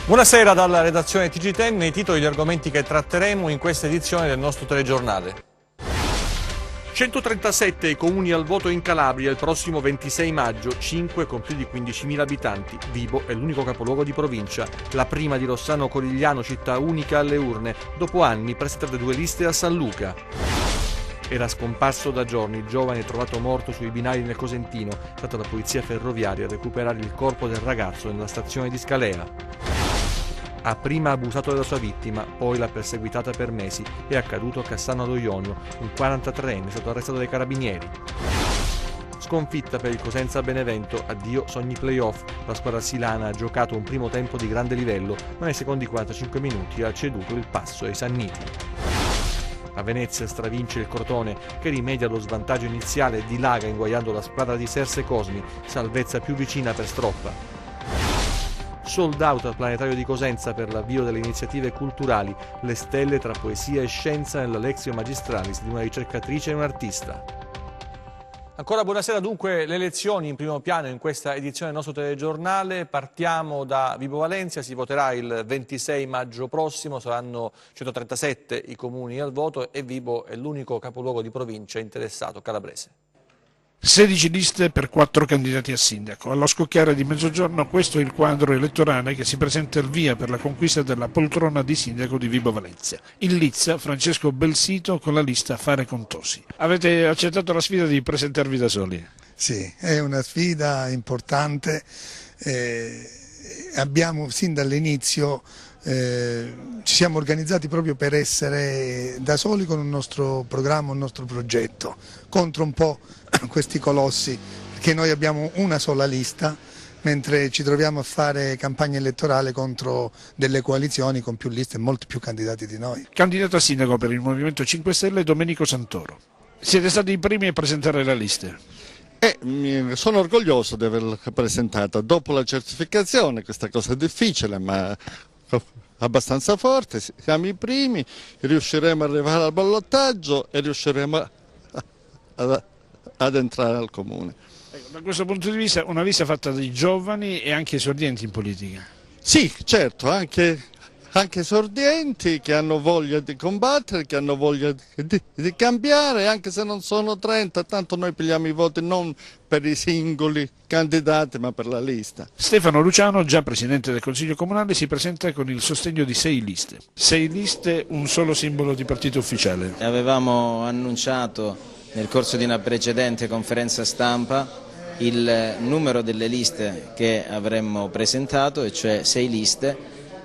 Buonasera dalla redazione TG10, i titoli e gli argomenti che tratteremo in questa edizione del nostro telegiornale. 137 i comuni al voto in Calabria il prossimo 26 maggio, 5 con più di 15.000 abitanti. Vibo è l'unico capoluogo di provincia, la prima di Rossano Corigliano, città unica alle urne, dopo anni presentate 2 liste a San Luca. Era scomparso da giorni, il giovane trovato morto sui binari nel Cosentino, è stata la polizia ferroviaria a recuperare il corpo del ragazzo nella stazione di Scalea. Ha prima abusato della sua vittima, poi l'ha perseguitata per mesi. È accaduto a Cassano allo Ionio. Un 43enne è stato arrestato dai carabinieri. Sconfitta per il Cosenza Benevento, addio sogni playoff. La squadra silana ha giocato un primo tempo di grande livello, ma nei secondi 45 minuti ha ceduto il passo ai Sanniti. A Venezia stravince il Crotone, che rimedia allo svantaggio iniziale e dilaga inguaiando la squadra di Serse Cosmi, salvezza più vicina per Stroppa. Sold out al planetario di Cosenza per l'avvio delle iniziative culturali, le stelle tra poesia e scienza nella Lectio Magistralis di una ricercatrice e un artista. Ancora buonasera, dunque le elezioni in primo piano in questa edizione del nostro telegiornale. Partiamo da Vibo Valentia, si voterà il 26 maggio prossimo, saranno 137 i comuni al voto e Vibo è l'unico capoluogo di provincia interessato, calabrese. 16 liste per 4 candidati a sindaco. Allo scocchiare di mezzogiorno questo è il quadro elettorale che si presenta al via per la conquista della poltrona di sindaco di Vibo Valentia. In lizza Francesco Belsito con la lista Fare Contosi. Avete accettato la sfida di presentarvi da soli? Sì, è una sfida importante. Abbiamo sin dall'inizio ci siamo organizzati proprio per essere da soli con un nostro programma, un nostro progetto, contro un po' questi colossi, perché noi abbiamo una sola lista, mentre ci troviamo a fare campagna elettorale contro delle coalizioni con più liste e molti più candidati di noi. Candidato a sindaco per il Movimento 5 Stelle Domenico Santoro. Siete stati i primi a presentare la lista. Sono orgoglioso di averla presentata dopo la certificazione, questa cosa è difficile ma abbastanza forte, siamo i primi, riusciremo ad arrivare al ballottaggio e riusciremo ad entrare al comune. Da questo punto di vista una lista fatta di giovani e anche esordienti in politica. Sì, certo, anche esordienti che hanno voglia di combattere, che hanno voglia di cambiare, anche se non sono 30, tanto noi pigliamo i voti non per i singoli candidati ma per la lista. Stefano Luciano, già presidente del Consiglio Comunale, si presenta con il sostegno di 6 liste. 6 liste, un solo simbolo di partito ufficiale. Avevamo annunciato nel corso di una precedente conferenza stampa il numero delle liste che avremmo presentato, e cioè 6 liste.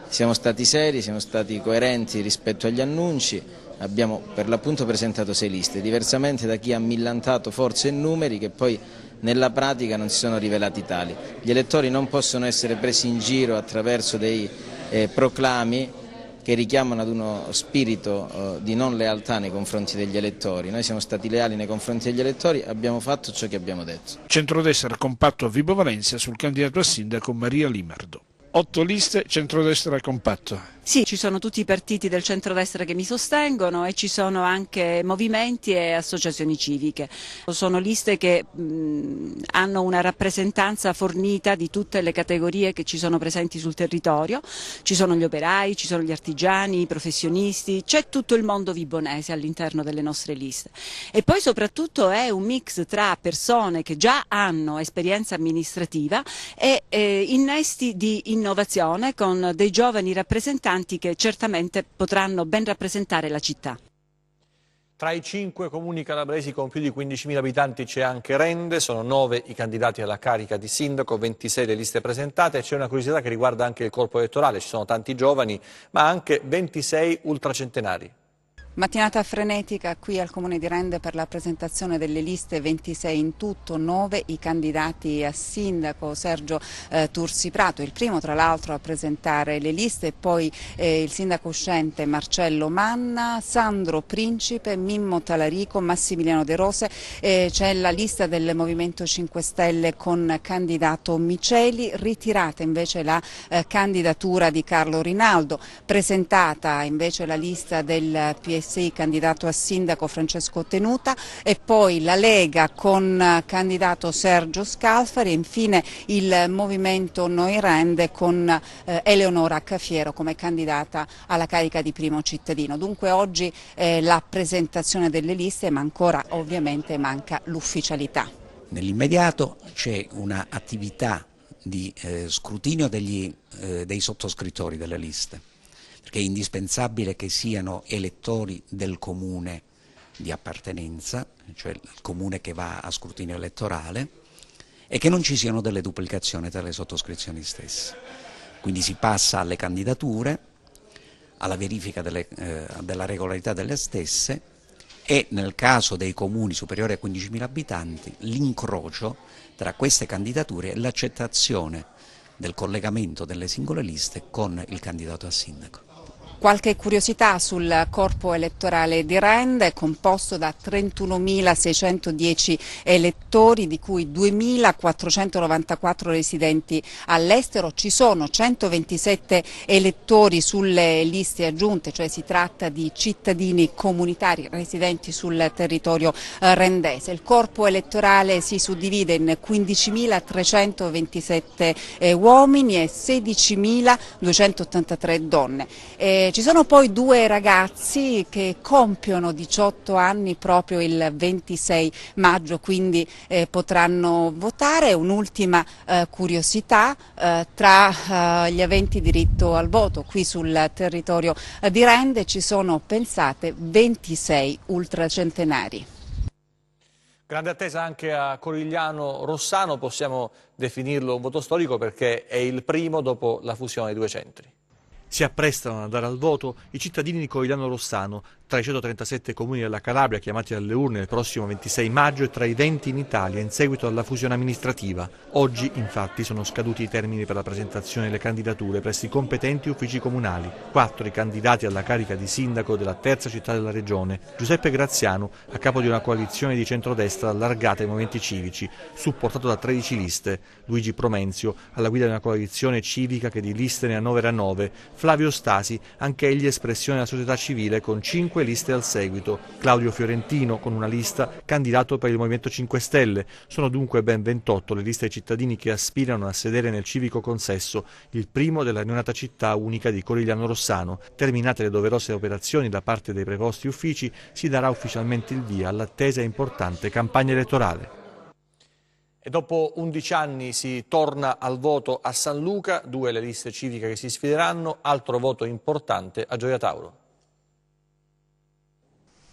Siamo stati seri, siamo stati coerenti rispetto agli annunci, abbiamo per l'appunto presentato 6 liste, diversamente da chi ha millantato forze e numeri che poi nella pratica non si sono rivelati tali. Gli elettori non possono essere presi in giro attraverso dei proclami che richiamano ad uno spirito di non lealtà nei confronti degli elettori. Noi siamo stati leali nei confronti degli elettori, abbiamo fatto ciò che abbiamo detto. Centrodestra compatto a Vibo Valentia sul candidato a sindaco Maria Limardo. 8 liste, centrodestra compatto. Sì, ci sono tutti i partiti del centrodestra che mi sostengono e ci sono anche movimenti e associazioni civiche. Sono liste che hanno una rappresentanza fornita di tutte le categorie che ci sono presenti sul territorio. Ci sono gli operai, ci sono gli artigiani, i professionisti, c'è tutto il mondo vibonese all'interno delle nostre liste. E poi soprattutto è un mix tra persone che già hanno esperienza amministrativa e innesti di innovazione con dei giovani rappresentanti che certamente potranno ben rappresentare la città. Tra i 5 comuni calabresi con più di 15.000 abitanti c'è anche Rende, sono 9 i candidati alla carica di sindaco, 26 le liste presentate e c'è una curiosità che riguarda anche il corpo elettorale, ci sono tanti giovani ma anche 26 ultracentenari. Mattinata frenetica qui al Comune di Rende per la presentazione delle liste, 26 in tutto, 9 i candidati a sindaco. Sergio Tursi Prato, il primo tra l'altro a presentare le liste, poi il sindaco uscente Marcello Manna, Sandro Principe, Mimmo Talarico, Massimiliano De Rose, c'è la lista del Movimento 5 Stelle con candidato Miceli, ritirata invece la candidatura di Carlo Rinaldo, presentata invece la lista del PSD PSI candidato a sindaco Francesco Tenuta, e poi la Lega con candidato Sergio Scalfari, e infine il Movimento Noi Rende con Eleonora Cafiero come candidata alla carica di primo cittadino. Dunque oggi la presentazione delle liste, ma ancora ovviamente manca l'ufficialità. Nell'immediato c'è un'attività di scrutinio dei sottoscrittori delle liste, perché è indispensabile che siano elettori del comune di appartenenza, cioè il comune che va a scrutinio elettorale, e che non ci siano delle duplicazioni tra le sottoscrizioni stesse. Quindi si passa alle candidature, alla verifica della regolarità delle stesse, e nel caso dei comuni superiori a 15.000 abitanti l'incrocio tra queste candidature e l'accettazione del collegamento delle singole liste con il candidato a sindaco. Qualche curiosità sul corpo elettorale di Rende: è composto da 31.610 elettori, di cui 2.494 residenti all'estero. Ci sono 127 elettori sulle liste aggiunte, cioè si tratta di cittadini comunitari residenti sul territorio rendese. Il corpo elettorale si suddivide in 15.327 uomini e 16.283 donne. Ci sono poi due ragazzi che compiono 18 anni proprio il 26 maggio, quindi potranno votare. Un'ultima curiosità: tra gli aventi diritto al voto qui sul territorio di Rende ci sono, pensate, 26 ultracentenari. Grande attesa anche a Corigliano Rossano, possiamo definirlo un voto storico perché è il primo dopo la fusione dei due centri. Si apprestano ad andare al voto i cittadini di Corigliano Rossano, tra i 137 comuni della Calabria chiamati alle urne il prossimo 26 maggio e tra i 20 in Italia in seguito alla fusione amministrativa. Oggi, infatti, sono scaduti i termini per la presentazione delle candidature presso i competenti uffici comunali. 4 i candidati alla carica di sindaco della terza città della regione. Giuseppe Graziano, a capo di una coalizione di centrodestra allargata ai movimenti civici, supportato da 13 liste. Luigi Promenzio, alla guida di una coalizione civica che di liste ne annovera 9. Flavio Stasi, anche egli espressione della società civile, con 5 liste al seguito. Claudio Fiorentino, con una lista, candidato per il Movimento 5 Stelle. Sono dunque ben 28 le liste ai cittadini che aspirano a sedere nel civico consesso, il primo della neonata città unica di Corigliano Rossano. Terminate le doverose operazioni da parte dei preposti uffici, si darà ufficialmente il via all'attesa e importante campagna elettorale. E dopo 11 anni si torna al voto a San Luca, 2 le liste civiche che si sfideranno, altro voto importante a Gioia Tauro.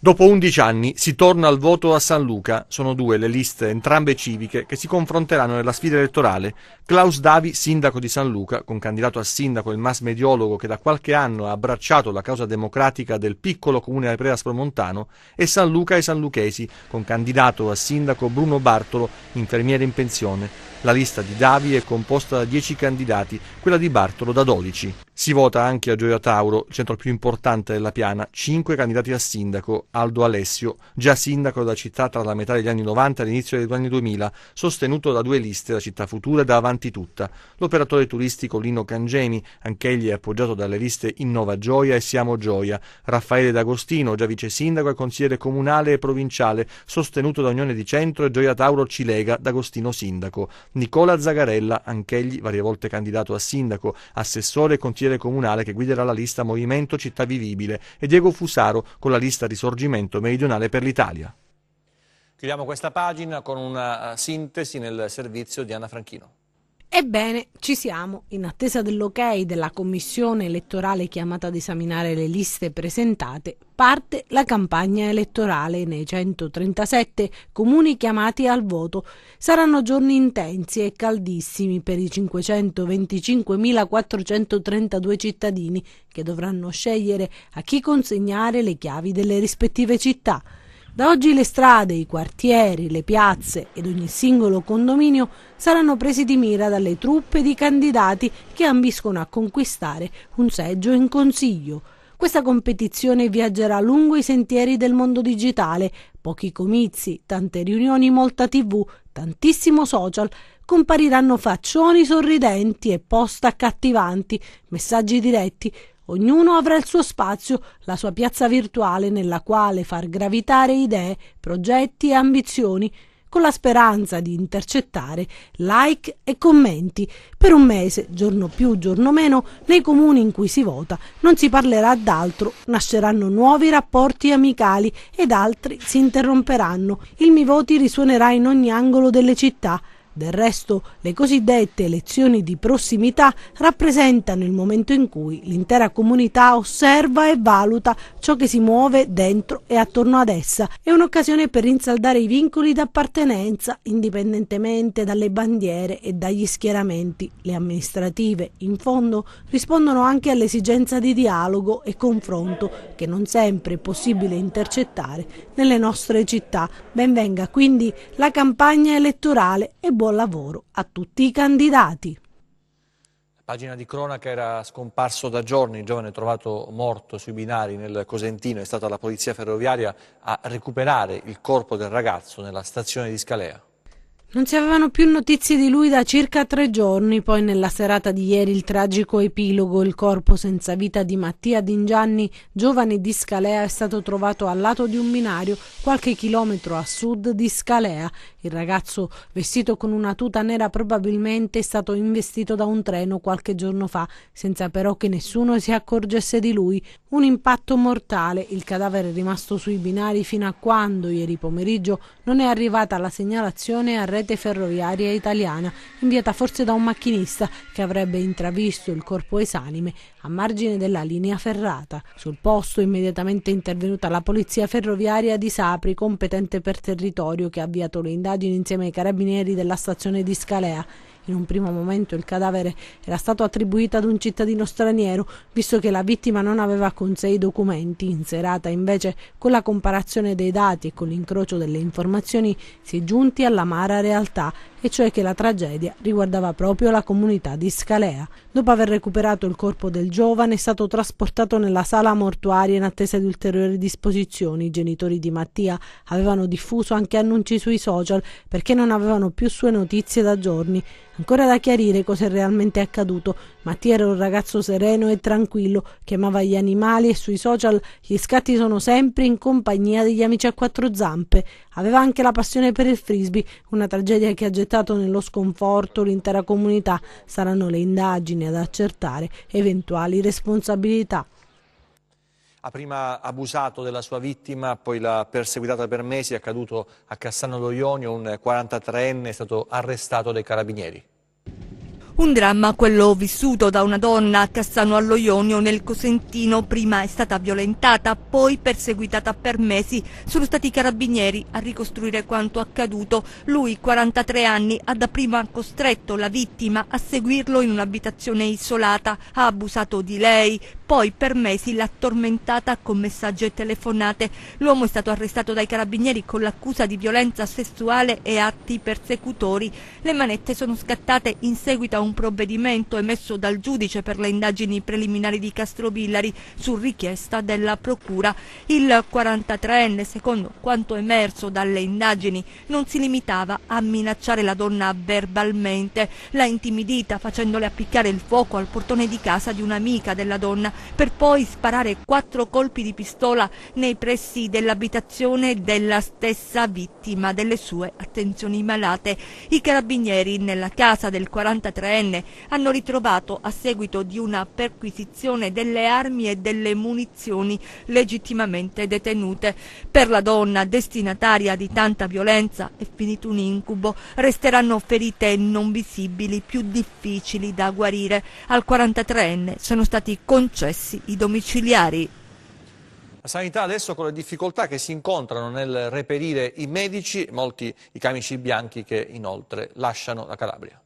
Dopo 11 anni si torna al voto a San Luca. Sono 2 le liste, entrambe civiche, che si confronteranno nella sfida elettorale. Klaus Davi, sindaco di San Luca, con candidato a sindaco il mass mediologo che da qualche anno ha abbracciato la causa democratica del piccolo comune Preaspromontano, e San Luca e sanluchesi, con candidato a sindaco Bruno Bartolo, infermiere in pensione. La lista di Davi è composta da 10 candidati, quella di Bartolo da 12. Si vota anche a Gioia Tauro, il centro più importante della Piana, 5 candidati a sindaco. Aldo Alessio, già sindaco della città tra la metà degli anni 90 e l'inizio degli anni 2000, sostenuto da 2 liste, da Città Futura e da Avanti Tutta. L'operatore turistico Lino Cangemi, anch'egli è appoggiato dalle liste Innova Gioia e Siamo Gioia. Raffaele D'Agostino, già vice sindaco e consigliere comunale e provinciale, sostenuto da Unione di Centro e Gioia Tauro Cilega, D'Agostino sindaco. Nicola Zagarella, anch'egli varie volte candidato a sindaco, assessore e consigliere comunale che guiderà la lista Movimento Città Vivibile, e Diego Fusaro con la lista Risorgimento Meridionale per l'Italia. Chiudiamo questa pagina con una sintesi nel servizio di Anna Franchino. Ebbene, ci siamo. In attesa dell'ok della commissione elettorale chiamata ad esaminare le liste presentate, parte la campagna elettorale nei 137 comuni chiamati al voto. Saranno giorni intensi e caldissimi per i 525.432 cittadini che dovranno scegliere a chi consegnare le chiavi delle rispettive città. Da oggi le strade, i quartieri, le piazze ed ogni singolo condominio saranno presi di mira dalle truppe di candidati che ambiscono a conquistare un seggio in consiglio. Questa competizione viaggerà lungo i sentieri del mondo digitale, pochi comizi, tante riunioni, molta TV, tantissimo social, compariranno faccioni sorridenti e post accattivanti, messaggi diretti, ognuno avrà il suo spazio, la sua piazza virtuale nella quale far gravitare idee, progetti e ambizioni, con la speranza di intercettare like e commenti. Per un mese, giorno più, giorno meno, nei comuni in cui si vota non si parlerà d'altro, nasceranno nuovi rapporti amicali ed altri si interromperanno. Il Mi Voti risuonerà in ogni angolo delle città. Del resto, le cosiddette elezioni di prossimità rappresentano il momento in cui l'intera comunità osserva e valuta ciò che si muove dentro e attorno ad essa. È un'occasione per rinsaldare i vincoli d'appartenenza, indipendentemente dalle bandiere e dagli schieramenti. Le amministrative, in fondo, rispondono anche all'esigenza di dialogo e confronto che non sempre è possibile intercettare nelle nostre città. Ben venga quindi la campagna elettorale e buon lavoro a tutti i candidati. La pagina di cronaca: era scomparso da giorni il giovane trovato morto sui binari nel Cosentino. È stata la polizia ferroviaria a recuperare il corpo del ragazzo nella stazione di Scalea. Non si avevano più notizie di lui da circa 3 giorni, poi nella serata di ieri il tragico epilogo. Il corpo senza vita di Mattia Dingianni, giovane di Scalea, è stato trovato al lato di un binario qualche chilometro a sud di Scalea. Il ragazzo, vestito con una tuta nera, probabilmente è stato investito da un treno qualche giorno fa, senza però che nessuno si accorgesse di lui. Un impatto mortale. Il cadavere è rimasto sui binari fino a quando, ieri pomeriggio, non è arrivata la segnalazione a rete ferroviaria italiana, inviata forse da un macchinista che avrebbe intravisto il corpo esanime a margine della linea ferrata. Sul posto immediatamente intervenuta la polizia ferroviaria di Sapri, competente per territorio, che ha avviato le indagini insieme ai carabinieri della stazione di Scalea. In un primo momento il cadavere era stato attribuito ad un cittadino straniero, visto che la vittima non aveva con sé i documenti. In serata, invece, con la comparazione dei dati e con l'incrocio delle informazioni, si è giunti all'amara realtà, e cioè che la tragedia riguardava proprio la comunità di Scalea. Dopo aver recuperato il corpo del giovane, è stato trasportato nella sala mortuaria in attesa di ulteriori disposizioni. I genitori di Mattia avevano diffuso anche annunci sui social perché non avevano più sue notizie da giorni. Ancora da chiarire cosa è realmente accaduto. Mattia era un ragazzo sereno e tranquillo che amava gli animali e sui social gli scatti sono sempre in compagnia degli amici a 4 zampe. Aveva anche la passione per il frisbee, una tragedia che ha gettato nello sconforto l'intera comunità. Saranno le indagini ad accertare eventuali responsabilità. Ha prima abusato della sua vittima, poi l'ha perseguitata per mesi. È accaduto a Cassano allo Ionio. Un 43enne è stato arrestato dai carabinieri. Un dramma quello vissuto da una donna a Cassano allo Ionio nel Cosentino. Prima è stata violentata, poi perseguitata per mesi. Sono stati i carabinieri a ricostruire quanto accaduto. Lui, 43 anni, ha dapprima costretto la vittima a seguirlo in un'abitazione isolata. Ha abusato di lei, poi per mesi l'ha tormentata con messaggi e telefonate. L'uomo è stato arrestato dai carabinieri con l'accusa di violenza sessuale e atti persecutori. Le manette sono scattate in seguito a un provvedimento emesso dal giudice per le indagini preliminari di Castrovillari su richiesta della procura. Il 43enne, secondo quanto emerso dalle indagini, non si limitava a minacciare la donna verbalmente. L'ha intimidita facendole appiccare il fuoco al portone di casa di un'amica della donna, per poi sparare 4 colpi di pistola nei pressi dell'abitazione della stessa vittima delle sue attenzioni malate. I carabinieri nella casa del 43enne hanno ritrovato, a seguito di una perquisizione, delle armi e delle munizioni legittimamente detenute. Per la donna, destinataria di tanta violenza, è finito un incubo. Resteranno ferite non visibili, più difficili da guarire. Al 43enne sono stati concessi i domiciliari. La sanità adesso con le difficoltà che si incontrano nel reperire i medici, molti i camici bianchi che inoltre lasciano la Calabria.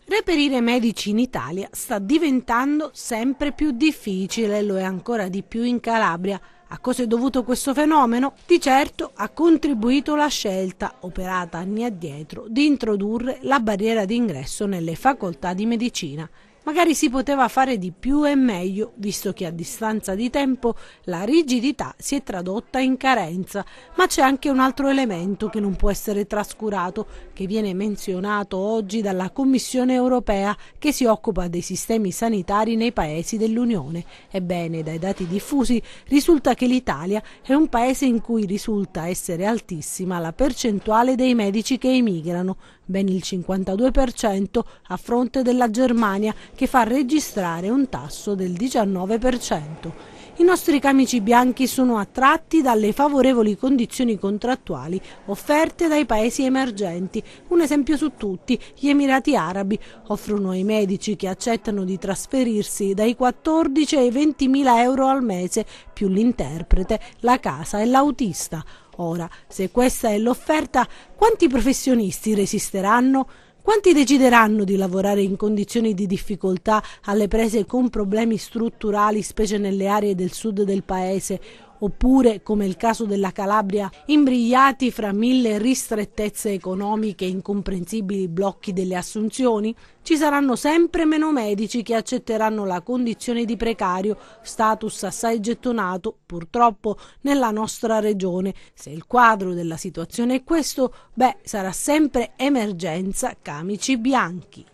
Reperire medici in Italia sta diventando sempre più difficile, lo è ancora di più in Calabria. A cosa è dovuto questo fenomeno? Di certo ha contribuito la scelta, operata anni addietro, di introdurre la barriera d'ingresso nelle facoltà di medicina. Magari si poteva fare di più e meglio, visto che a distanza di tempo la rigidità si è tradotta in carenza. Ma c'è anche un altro elemento che non può essere trascurato, che viene menzionato oggi dalla Commissione europea, che si occupa dei sistemi sanitari nei paesi dell'Unione. Ebbene, dai dati diffusi risulta che l'Italia è un paese in cui risulta essere altissima la percentuale dei medici che emigrano, ben il 52% a fronte della Germania, che fa registrare un tasso del 19%. I nostri camici bianchi sono attratti dalle favorevoli condizioni contrattuali offerte dai paesi emergenti. Un esempio su tutti, gli Emirati Arabi offrono ai medici che accettano di trasferirsi dai 14 ai 20.000 euro al mese, più l'interprete, la casa e l'autista. Ora, se questa è l'offerta, quanti professionisti resisteranno? Quanti decideranno di lavorare in condizioni di difficoltà alle prese con problemi strutturali, specie nelle aree del sud del paese? Oppure, come il caso della Calabria, imbrigliati fra 1000 ristrettezze economiche e incomprensibili blocchi delle assunzioni? Ci saranno sempre meno medici che accetteranno la condizione di precario, status assai gettonato, purtroppo, nella nostra regione. Se il quadro della situazione è questo, sarà sempre emergenza camici bianchi.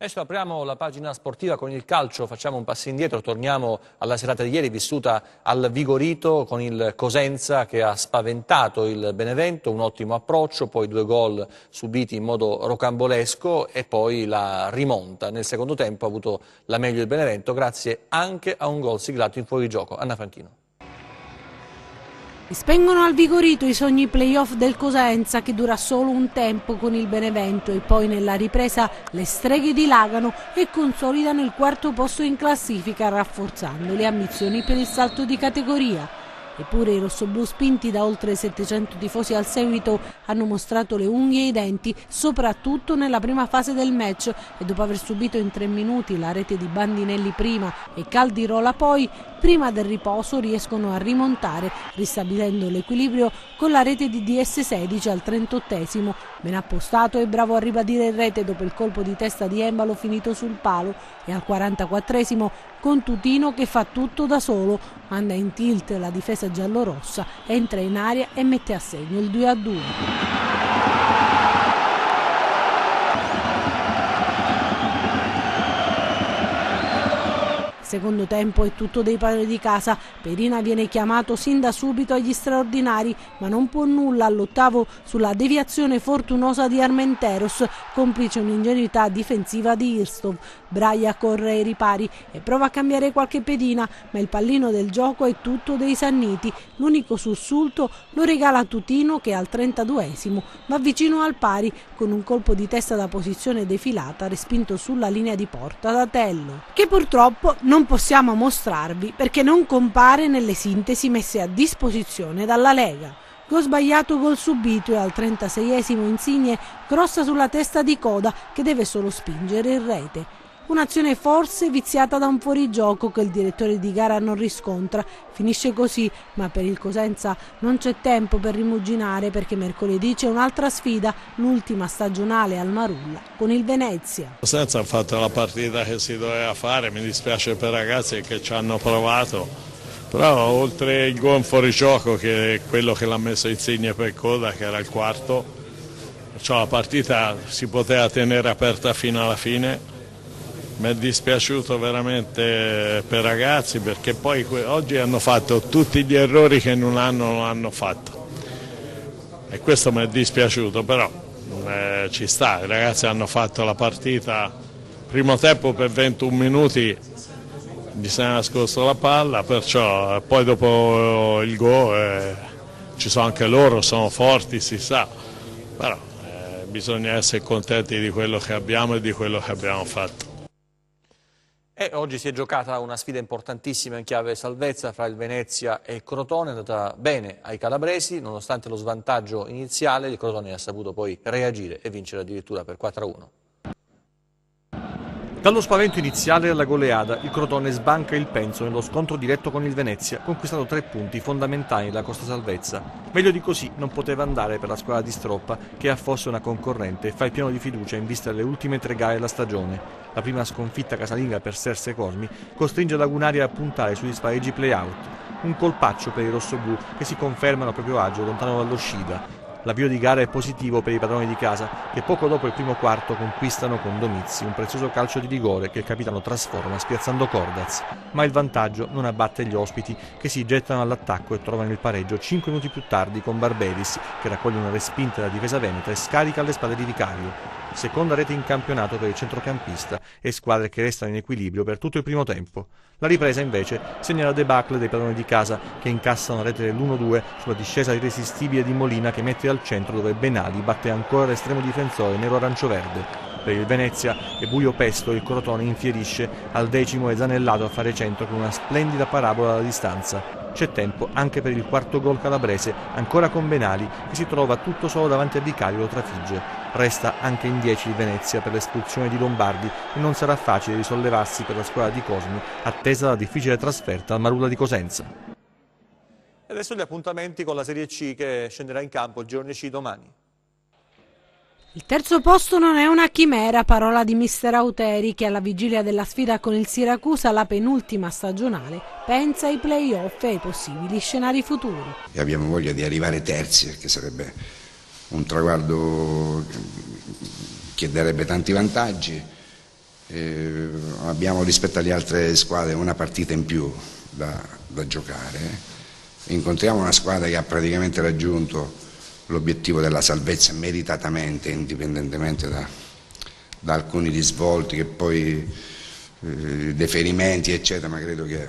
Adesso apriamo la pagina sportiva con il calcio, facciamo un passo indietro, torniamo alla serata di ieri vissuta al Vigorito con il Cosenza che ha spaventato il Benevento, un ottimo approccio, poi 2 gol subiti in modo rocambolesco e poi la rimonta. Nel secondo tempo ha avuto la meglio il Benevento grazie anche a un gol siglato in fuorigioco. Anna Franchino. Spengono al Vigorito i sogni playoff del Cosenza, che dura solo un tempo con il Benevento, e poi nella ripresa le streghe dilagano e consolidano il 4° posto in classifica, rafforzando le ambizioni per il salto di categoria. Eppure i rossoblù, spinti da oltre 700 tifosi al seguito, hanno mostrato le unghie e i denti, soprattutto nella prima fase del match, e dopo aver subito in 3 minuti la rete di Bandinelli prima e Caldirola poi, prima del riposo riescono a rimontare, ristabilendo l'equilibrio con la rete di DS16 al 38esimo, ben appostato e bravo a ribadire in rete dopo il colpo di testa di Embalo finito sul palo, e al 44esimo con Tutino che fa tutto da solo, manda in tilt la difesa giallorossa, entra in aria e mette a segno il 2-2. Secondo tempo è tutto dei padri di casa. Perina viene chiamato sin da subito agli straordinari, ma non può nulla all'8° sulla deviazione fortunosa di Armenteros, complice un'ingenuità difensiva di Irstov. Braia corre ai ripari e prova a cambiare qualche pedina, ma il pallino del gioco è tutto dei Sanniti. L'unico sussulto lo regala Tutino, che al 32esimo va vicino al pari con un colpo di testa da posizione defilata respinto sulla linea di porta da Tello, che purtroppo non possiamo mostrarvi perché non compare nelle sintesi messe a disposizione dalla Lega. Gol sbagliato, gol subito, e al 36esimo Insigne crossa sulla testa di Coda, che deve solo spingere in rete. Un'azione forse viziata da un fuorigioco che il direttore di gara non riscontra. Finisce così, ma per il Cosenza non c'è tempo per rimuginare, perché mercoledì c'è un'altra sfida, l'ultima stagionale al Marulla con il Venezia. Cosenza ha fatto la partita che si doveva fare, mi dispiace per i ragazzi che ci hanno provato, però oltre il gol fuorigioco, che è quello che l'ha messo Insigne per Coda, che era il 4°, cioè la partita si poteva tenere aperta fino alla fine. Mi è dispiaciuto veramente per i ragazzi, perché poi oggi hanno fatto tutti gli errori che in un anno non hanno fatto, e questo mi è dispiaciuto, però ci sta, i ragazzi hanno fatto la partita, primo tempo per 21 minuti gli si è nascosto la palla, perciò poi dopo il gol ci sono anche loro, sono forti, si sa, però bisogna essere contenti di quello che abbiamo e di quello che abbiamo fatto. E oggi si è giocata una sfida importantissima in chiave salvezza fra il Venezia e il Crotone, è andata bene ai calabresi, nonostante lo svantaggio iniziale il Crotone ha saputo poi reagire e vincere addirittura per 4-1. Dallo spavento iniziale alla goleada, il Crotone sbanca il Penzo nello scontro diretto con il Venezia, conquistando 3 punti fondamentali nella Costa Salvezza. Meglio di così non poteva andare per la squadra di Stroppa, che affossa una concorrente e fa il pieno di fiducia in vista delle ultime 3 gare della stagione. La prima sconfitta casalinga per Serse Cosmi costringe Lagunari a puntare sugli spareggi play-out. Un colpaccio per i rossoblù che si confermano a proprio agio lontano dall'uscita. L'avvio di gara è positivo per i padroni di casa, che poco dopo il primo quarto conquistano con Domizzi un prezioso calcio di rigore che il capitano trasforma spiazzando Cordaz. Ma il vantaggio non abbatte gli ospiti, che si gettano all'attacco e trovano il pareggio 5 minuti più tardi con Barberis, che raccoglie una respinta della difesa veneta e scarica alle spalle di Vicario. Seconda rete in campionato per il centrocampista e squadre che restano in equilibrio per tutto il primo tempo. La ripresa invece segna la debacle dei padroni di casa, che incassano la rete dell'1-2 sulla discesa irresistibile di Molina, che mette al centro dove Benali batte ancora l'estremo difensore nero-arancio-verde. Per il Venezia è buio pesto, il Crotone infierisce al 10° e Zanellato a fare centro con una splendida parabola alla distanza. C'è tempo anche per il quarto gol calabrese, ancora con Benali, che si trova tutto solo davanti a Vicario e lo trafigge. Resta anche in 10 il Venezia per l'espulsione di Lombardi e non sarà facile risollevarsi per la squadra di Cosmi, attesa la difficile trasferta al Marulla di Cosenza. E adesso gli appuntamenti con la Serie C, che scenderà in campo il girone C domani. Il terzo posto non è una chimera, parola di mister Auteri, che alla vigilia della sfida con il Siracusa, la penultima stagionale, pensa ai play-off e ai possibili scenari futuri. E abbiamo voglia di arrivare terzi, perché sarebbe un traguardo che darebbe tanti vantaggi. Abbiamo rispetto alle altre squadre una partita in più da giocare. Incontriamo una squadra che ha praticamente raggiunto l'obiettivo della salvezza meritatamente, indipendentemente da alcuni risvolti che poi deferimenti eccetera, ma credo che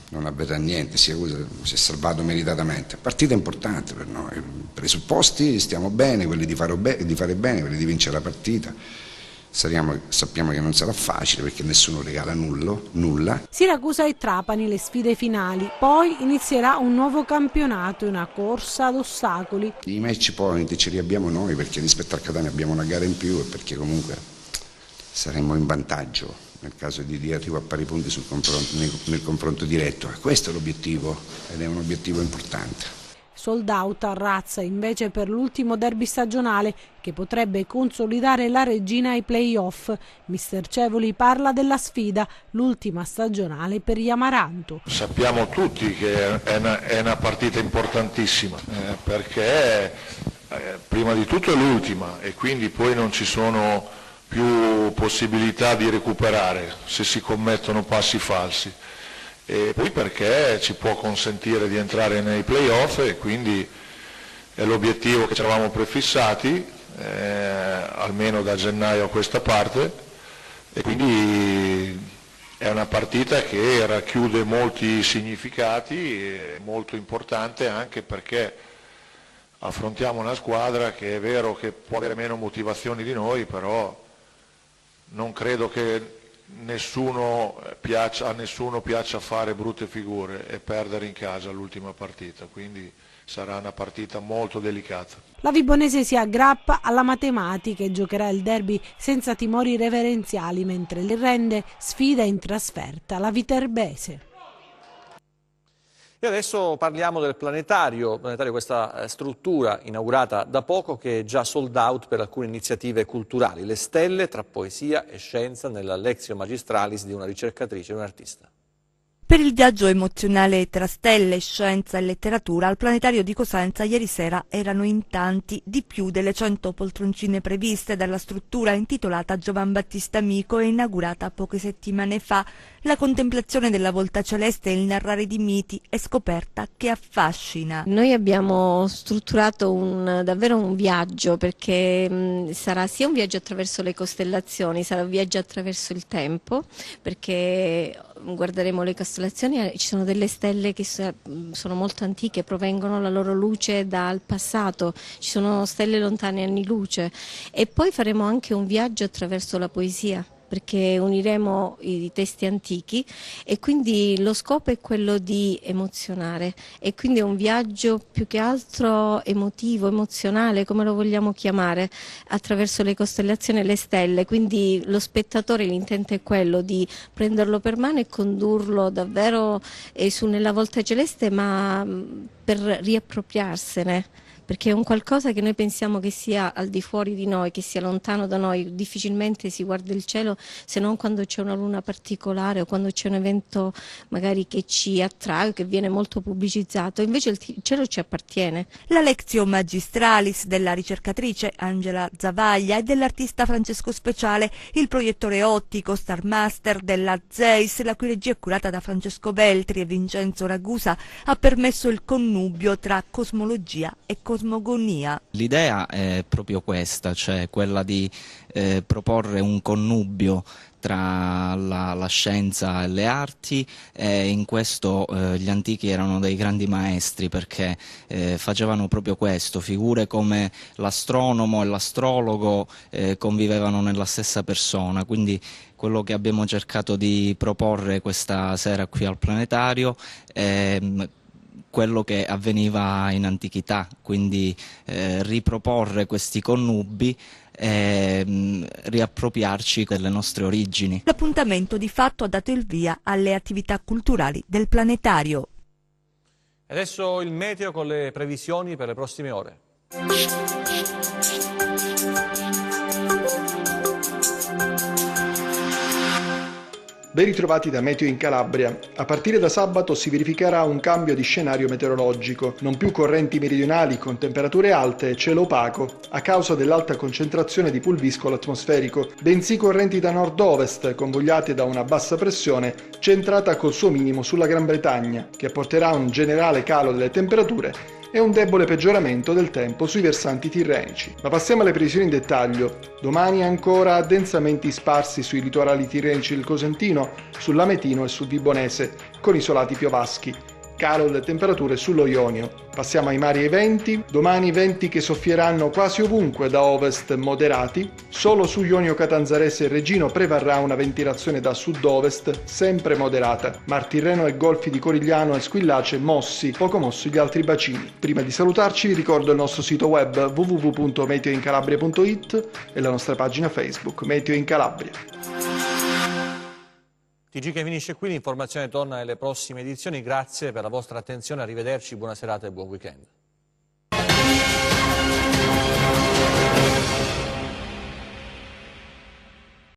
non avverrà niente, si è salvato meritatamente. Partita importante per noi, presupposti stiamo bene, quelli di fare bene, quelli di vincere la partita. Sappiamo che non sarà facile perché nessuno regala nulla. Siracusa e Trapani le sfide finali, poi inizierà un nuovo campionato, una corsa ad ostacoli. I match point ce li abbiamo noi perché rispetto al Catania abbiamo una gara in più e perché comunque saremmo in vantaggio nel caso di arrivo a pari punti nel confronto diretto. Questo è l'obiettivo ed è un obiettivo importante. Sold out a Razza invece per l'ultimo derby stagionale che potrebbe consolidare la regina ai play-off. Mister Cevoli parla della sfida, l'ultima stagionale per gli Amaranto. Sappiamo tutti che è una partita importantissima perché prima di tutto è l'ultima e quindi poi non ci sono più possibilità di recuperare se si commettono passi falsi. E poi perché ci può consentire di entrare nei playoff e quindi è l'obiettivo che ci eravamo prefissati, almeno da gennaio a questa parte, e quindi è una partita che racchiude molti significati, è molto importante anche perché affrontiamo una squadra che è vero che può avere meno motivazioni di noi, però non credo che a nessuno piaccia fare brutte figure e perdere in casa l'ultima partita, quindi sarà una partita molto delicata. La Vibonese si aggrappa alla matematica e giocherà il derby senza timori reverenziali, mentre il rende sfida in trasferta la Viterbese. E adesso parliamo del Planetario, questa struttura inaugurata da poco che è già sold out per alcune iniziative culturali, le stelle tra poesia e scienza nella Lectio Magistralis di una ricercatrice e un artista. Per il viaggio emozionale tra stelle, scienza e letteratura, al Planetario di Cosenza ieri sera erano in tanti, di più delle 100 poltroncine previste dalla struttura intitolata Giovan Battista Amico e inaugurata poche settimane fa. La contemplazione della volta celeste e il narrare di miti è scoperta che affascina. Noi abbiamo strutturato davvero un viaggio perché sarà sia un viaggio attraverso le costellazioni, sarà un viaggio attraverso il tempo, perché guarderemo le costellazioni e ci sono delle stelle che sono molto antiche, provengono la loro luce dal passato, ci sono stelle lontane anni luce, e poi faremo anche un viaggio attraverso la poesia, perché uniremo i testi antichi e quindi lo scopo è quello di emozionare, e quindi è un viaggio più che altro emotivo, emozionale, come lo vogliamo chiamare, attraverso le costellazioni e le stelle. Quindi lo spettatore, l'intento è quello di prenderlo per mano e condurlo davvero nella volta celeste, ma per riappropriarsene, perché è un qualcosa che noi pensiamo che sia al di fuori di noi, che sia lontano da noi. Difficilmente si guarda il cielo se non quando c'è una luna particolare o quando c'è un evento magari che ci attrae, che viene molto pubblicizzato. Invece il cielo ci appartiene. La Lectio Magistralis della ricercatrice Angela Zavaglia e dell'artista Francesco Speciale, il proiettore ottico Star Master della Zeiss, la cui regia è curata da Francesco Beltri e Vincenzo Ragusa, ha permesso il connubio tra cosmologia e cosmogonia. L'idea è proprio questa, cioè quella di proporre un connubio tra la scienza e le arti, e in questo gli antichi erano dei grandi maestri, perché facevano proprio questo. Figure come l'astronomo e l'astrologo convivevano nella stessa persona, quindi quello che abbiamo cercato di proporre questa sera qui al Planetario è quello che avveniva in antichità, quindi riproporre questi connubi e riappropriarci delle nostre origini. L'appuntamento di fatto ha dato il via alle attività culturali del Planetario. Adesso il meteo con le previsioni per le prossime ore. Ben ritrovati da Meteo in Calabria. A partire da sabato si verificherà un cambio di scenario meteorologico, non più correnti meridionali con temperature alte e cielo opaco a causa dell'alta concentrazione di pulviscolo atmosferico, bensì correnti da nord-ovest convogliate da una bassa pressione centrata col suo minimo sulla Gran Bretagna, che porterà un generale calo delle temperature e un debole peggioramento del tempo sui versanti tirrenici. Ma passiamo alle previsioni in dettaglio. Domani ancora addensamenti sparsi sui litorali tirrenici del Cosentino, sull'Ametino e sul Vibonese, con isolati piovaschi. Calo delle temperature sullo Ionio. Passiamo ai mari e ai venti. Domani venti che soffieranno quasi ovunque da ovest moderati. Solo su Ionio Catanzarese e Reggino prevarrà una ventilazione da sud-ovest sempre moderata. Mar Tirreno e golfi di Corigliano e Squillace mossi, poco mossi gli altri bacini. Prima di salutarci vi ricordo il nostro sito web www.meteoincalabria.it e la nostra pagina Facebook Meteo in Calabria. TG che finisce qui, l'informazione torna nelle prossime edizioni. Grazie per la vostra attenzione, arrivederci, buona serata e buon weekend.